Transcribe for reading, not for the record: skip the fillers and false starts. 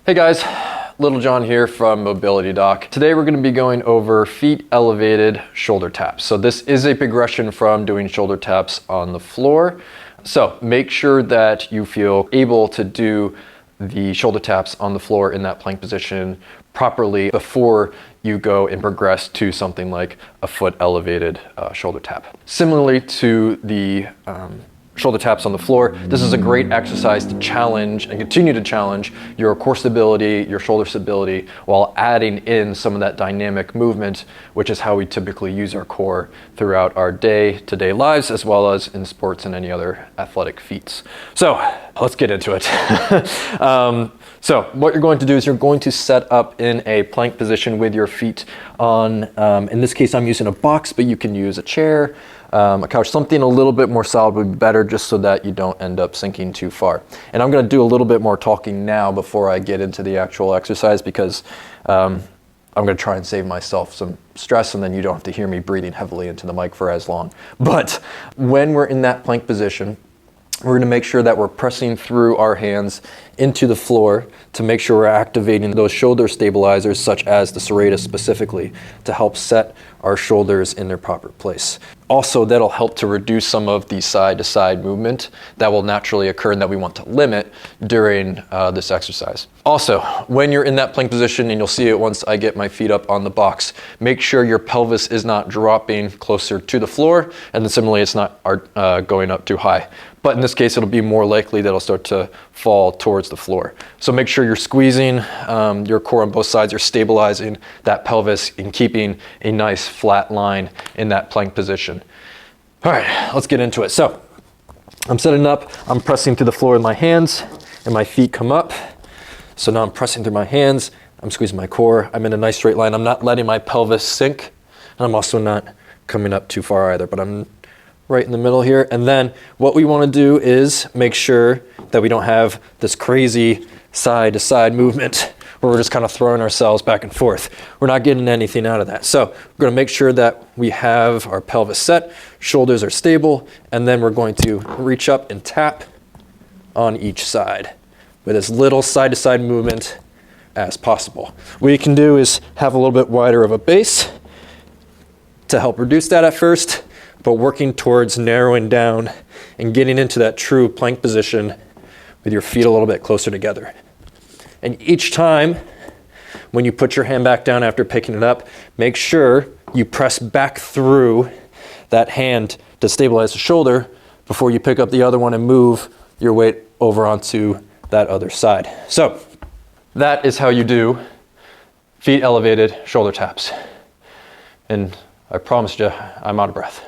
Hey guys, Little John here from Mobility Doc. Today we're going to be going over feet elevated shoulder taps. So this is a progression from doing shoulder taps on the floor. So make sure that you feel able to do the shoulder taps on the floor in that plank position properly before you go and progress to something like a foot elevated shoulder tap. Similarly to the shoulder taps on the floor, this is a great exercise to challenge and continue to challenge your core stability, your shoulder stability, while adding in some of that dynamic movement, which is how we typically use our core throughout our day-to-day lives, as well as in sports and any other athletic feats. So let's get into it. So what you're going to do is you're going to set up in a plank position with your feet on, in this case I'm using a box, but you can use a chair, a couch, something a little bit more solid would be better, just so that you don't end up sinking too far. And I'm going to do a little bit more talking now before I get into the actual exercise, because I'm going to try and save myself some stress, and then you don't have to hear me breathing heavily into the mic for as long. But when we're in that plank position, we're going to make sure that we're pressing through our hands into the floor to make sure we're activating those shoulder stabilizers, such as the serratus specifically, to help set our shoulders in their proper place. Also, that'll help to reduce some of the side-to-side movement that will naturally occur and that we want to limit during this exercise. Also, when you're in that plank position, and you'll see it once I get my feet up on the box, make sure your pelvis is not dropping closer to the floor, and then similarly it's not going up too high. But in this case, it'll be more likely that it'll start to fall towards the floor. So make sure you're squeezing your core on both sides. You're stabilizing that pelvis and keeping a nice flat line in that plank position. All right, let's get into it. So I'm setting up, I'm pressing through the floor with my hands, and my feet come up. So now I'm pressing through my hands, I'm squeezing my core, I'm in a nice straight line. I'm not letting my pelvis sink, and I'm also not coming up too far either, but I'm right in the middle here. And then what we want to do is make sure that we don't have this crazy side to side movement where we're just kind of throwing ourselves back and forth. We're not getting anything out of that. So we're going to make sure that we have our pelvis set, shoulders are stable, and then we're going to reach up and tap on each side with as little side to side movement as possible. What you can do is have a little bit wider of a base to help reduce that at first, but working towards narrowing down and getting into that true plank position with your feet a little bit closer together. And each time when you put your hand back down after picking it up, make sure you press back through that hand to stabilize the shoulder before you pick up the other one and move your weight over onto that other side. So that is how you do feet elevated shoulder taps. And I promised you, I'm out of breath.